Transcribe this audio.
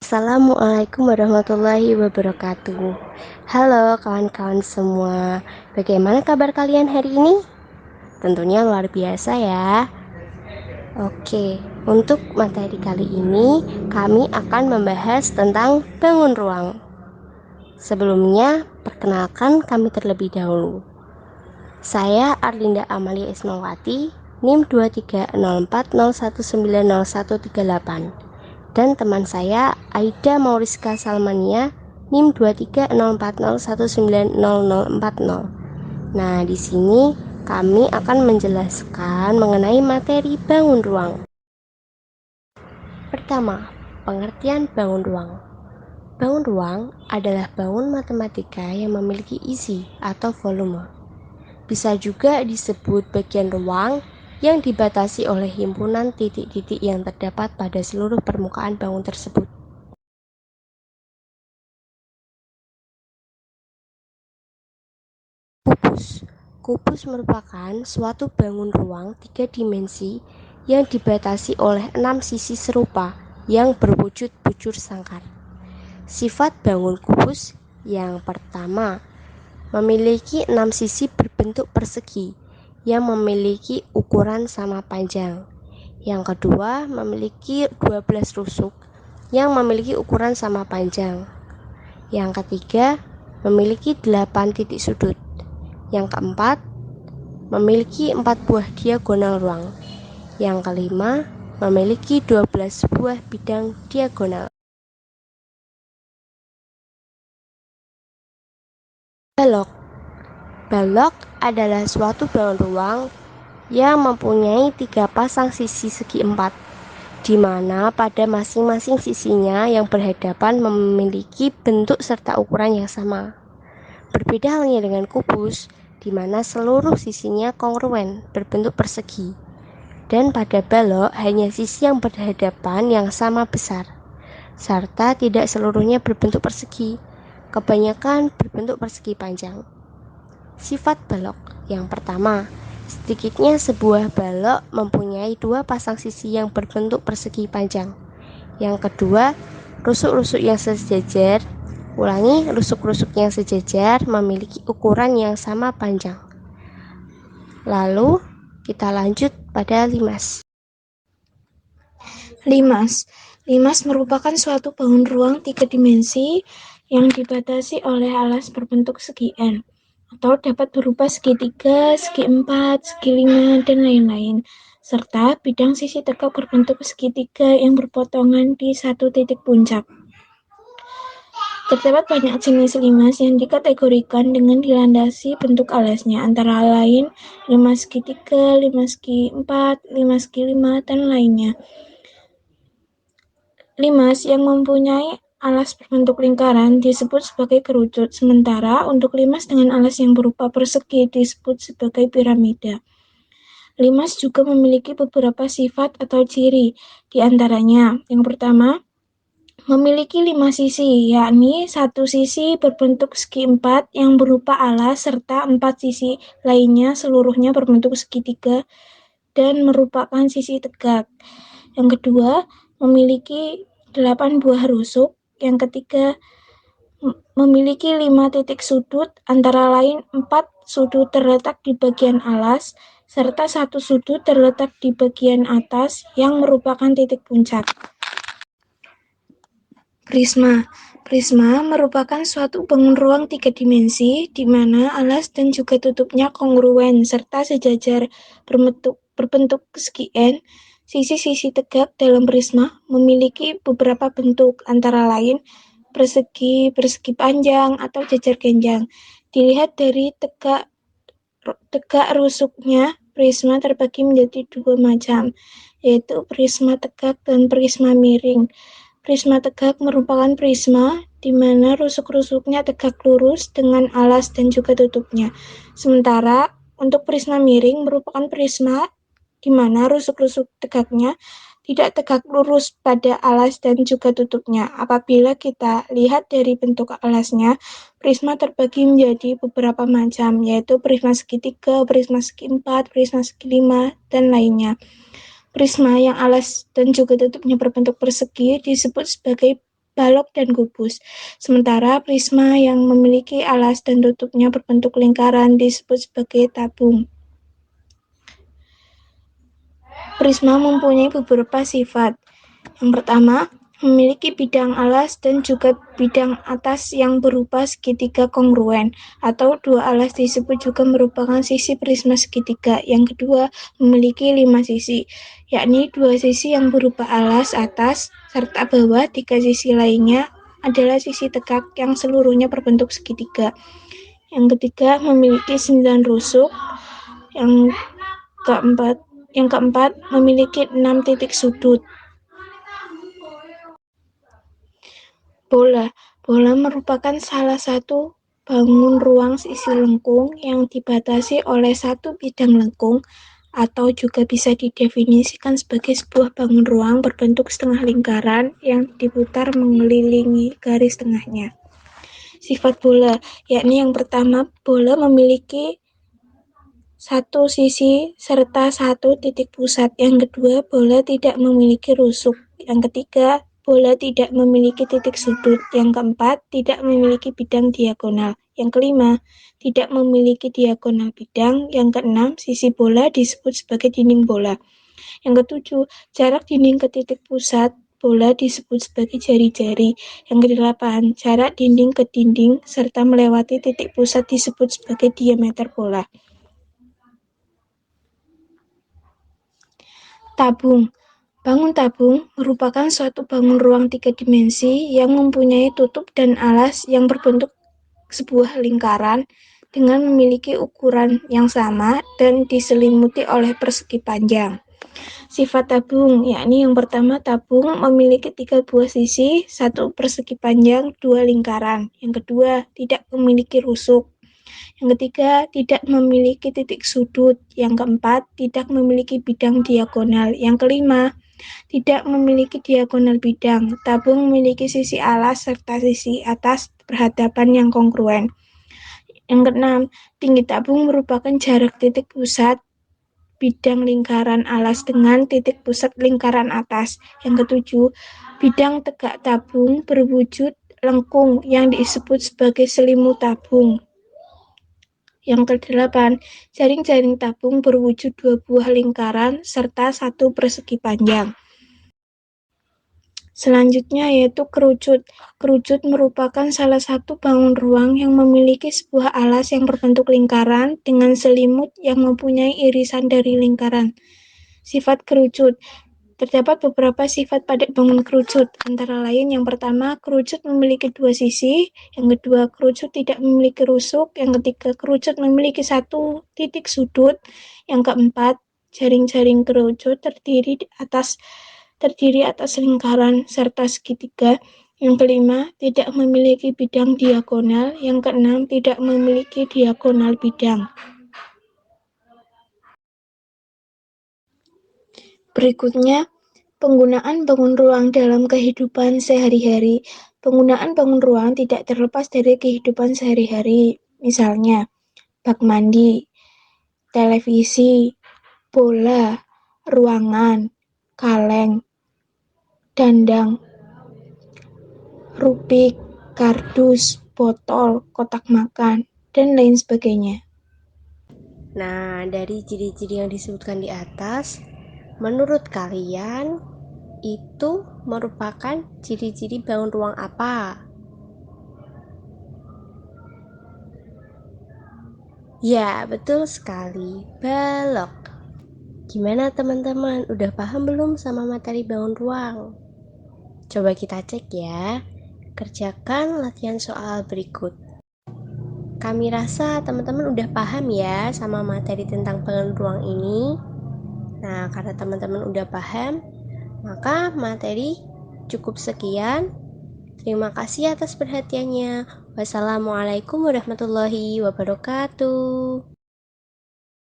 Assalamualaikum warahmatullahi wabarakatuh. Halo kawan-kawan semua, bagaimana kabar kalian hari ini? Tentunya luar biasa ya. Oke, untuk materi kali ini kami akan membahas tentang bangun ruang. Sebelumnya, perkenalkan kami terlebih dahulu. Saya Arlinda Amalia Ismawati, NIM 23040190138, dan teman saya Aida Mauriska Salmania, NIM 23040190040. Nah, di sini kami akan menjelaskan mengenai materi bangun ruang. Pertama, pengertian bangun ruang. Bangun ruang adalah bangun matematika yang memiliki isi atau volume. Bisa juga disebut bagian ruang yang dibatasi oleh himpunan titik-titik yang terdapat pada seluruh permukaan bangun tersebut. Kubus merupakan suatu bangun ruang 3 dimensi yang dibatasi oleh 6 sisi serupa yang berwujud bujur sangkar. Sifat bangun kubus yang pertama, memiliki 6 sisi berbentuk persegi yang memiliki ukuran sama panjang. Yang kedua, memiliki 12 rusuk yang memiliki ukuran sama panjang. Yang ketiga, memiliki 8 titik sudut. Yang keempat, memiliki 4 buah diagonal ruang. Yang kelima, memiliki 12 buah bidang diagonal. Balok. Balok adalah suatu bangun ruang yang mempunyai 3 pasang sisi segi 4, di mana pada masing-masing sisinya yang berhadapan memiliki bentuk serta ukuran yang sama. Berbeda halnya dengan kubus, di mana seluruh sisinya kongruen, berbentuk persegi. Dan pada balok hanya sisi yang berhadapan yang sama besar, serta tidak seluruhnya berbentuk persegi, kebanyakan berbentuk persegi panjang. Sifat balok yang pertama, sedikitnya sebuah balok mempunyai 2 pasang sisi yang berbentuk persegi panjang. Yang kedua, rusuk-rusuk yang sejajar. Ulangi, rusuk-rusuk yang sejajar memiliki ukuran yang sama panjang. Lalu, kita lanjut pada limas. Limas merupakan suatu bangun ruang 3 dimensi yang dibatasi oleh alas berbentuk segi N, atau dapat berupa segitiga, segi 4, segi 5, dan lain-lain, serta bidang sisi tegak berbentuk segitiga yang berpotongan di satu titik puncak. Terdapat banyak jenis limas yang dikategorikan dengan dilandasi bentuk alasnya, antara lain limas segitiga, limas segi 4, limas segi 5, dan lainnya. Limas yang mempunyai alas berbentuk lingkaran disebut sebagai kerucut, sementara untuk limas dengan alas yang berupa persegi disebut sebagai piramida. Limas juga memiliki beberapa sifat atau ciri, di antaranya yang pertama, memiliki 5 sisi, yakni satu sisi berbentuk segi 4 yang berupa alas serta 4 sisi lainnya seluruhnya berbentuk segitiga dan merupakan sisi tegak. Yang kedua, memiliki 8 buah rusuk. Yang ketiga, memiliki 5 titik sudut, antara lain 4 sudut terletak di bagian alas, serta 1 sudut terletak di bagian atas yang merupakan titik puncak. Prisma merupakan suatu bangun ruang 3 dimensi di mana alas dan juga tutupnya kongruen serta sejajar berbentuk segi N. Sisi-sisi tegak dalam prisma memiliki beberapa bentuk, antara lain persegi, persegi panjang, atau jajar genjang. Dilihat dari tegak rusuknya, prisma terbagi menjadi 2 macam, yaitu prisma tegak dan prisma miring. Prisma tegak merupakan prisma di mana rusuk-rusuknya tegak lurus dengan alas dan juga tutupnya. Sementara untuk prisma miring merupakan prisma di mana rusuk-rusuk tegaknya tidak tegak lurus pada alas dan juga tutupnya. Apabila kita lihat dari bentuk alasnya, prisma terbagi menjadi beberapa macam, yaitu prisma segitiga, prisma segi 4, prisma segi 5, dan lainnya. Prisma yang alas dan juga tutupnya berbentuk persegi disebut sebagai balok, dan kubus. Sementara prisma yang memiliki alas dan tutupnya berbentuk lingkaran disebut sebagai tabung. Prisma mempunyai beberapa sifat. Yang pertama, memiliki bidang alas dan juga bidang atas yang berupa segitiga kongruen, atau dua alas disebut juga merupakan sisi prisma segitiga. Yang kedua, memiliki 5 sisi, yakni 2 sisi yang berupa alas atas, serta bawah 3 sisi lainnya adalah sisi tegak yang seluruhnya berbentuk segitiga. Yang ketiga, memiliki 9 rusuk. Yang keempat, memiliki 6 titik sudut. Bola merupakan salah satu bangun ruang sisi lengkung yang dibatasi oleh satu bidang lengkung, atau juga bisa didefinisikan sebagai sebuah bangun ruang berbentuk setengah lingkaran yang diputar mengelilingi garis tengahnya. Sifat bola, yakni yang pertama, bola memiliki satu sisi serta satu titik pusat. Yang kedua, bola tidak memiliki rusuk. Yang ketiga, bola tidak memiliki titik sudut. Yang keempat, tidak memiliki bidang diagonal. Yang kelima, tidak memiliki diagonal bidang. Yang keenam, sisi bola disebut sebagai dinding bola. Yang ketujuh, jarak dinding ke titik pusat bola disebut sebagai jari-jari. Yang kedelapan, jarak dinding ke dinding serta melewati titik pusat disebut sebagai diameter bola. Tabung. Bangun tabung merupakan suatu bangun ruang 3 dimensi yang mempunyai tutup dan alas yang berbentuk sebuah lingkaran dengan memiliki ukuran yang sama dan diselimuti oleh persegi panjang. Sifat tabung, yakni yang pertama, tabung memiliki 3 buah sisi, 1 persegi panjang, 2 lingkaran. Yang kedua, tidak memiliki rusuk. Yang ketiga, tidak memiliki titik sudut. Yang keempat, tidak memiliki bidang diagonal. Yang kelima, tidak memiliki diagonal bidang. Tabung memiliki sisi alas serta sisi atas berhadapan yang kongruen. Yang keenam, tinggi tabung merupakan jarak titik pusat bidang lingkaran alas dengan titik pusat lingkaran atas. Yang ketujuh, bidang tegak tabung berwujud lengkung yang disebut sebagai selimut tabung. Yang kedelapan, jaring-jaring tabung berwujud 2 buah lingkaran serta 1 persegi panjang. Selanjutnya yaitu kerucut. Kerucut merupakan salah satu bangun ruang yang memiliki sebuah alas yang berbentuk lingkaran dengan selimut yang mempunyai irisan dari lingkaran. Sifat kerucut. Terdapat beberapa sifat pada bangun kerucut, antara lain yang pertama, kerucut memiliki 2 sisi, yang kedua, kerucut tidak memiliki rusuk, yang ketiga, kerucut memiliki 1 titik sudut, yang keempat, jaring-jaring kerucut terdiri atas lingkaran serta segitiga, yang kelima, tidak memiliki bidang diagonal, yang keenam, tidak memiliki diagonal bidang. Berikutnya, penggunaan bangun ruang dalam kehidupan sehari-hari. Penggunaan bangun ruang tidak terlepas dari kehidupan sehari-hari. Misalnya, bak mandi, televisi, bola, ruangan, kaleng, dandang, rubik, kardus, botol, kotak makan, dan lain sebagainya. Nah, dari ciri-ciri yang disebutkan di atas, menurut kalian itu merupakan ciri-ciri bangun ruang apa? Ya, betul sekali, balok. Gimana teman-teman, udah paham belum sama materi bangun ruang? Coba kita cek ya. Kerjakan latihan soal berikut. Kami rasa teman-teman udah paham ya sama materi tentang bangun ruang ini. Nah, karena teman-teman udah paham, maka materi cukup sekian. Terima kasih atas perhatiannya. Wassalamualaikum warahmatullahi wabarakatuh.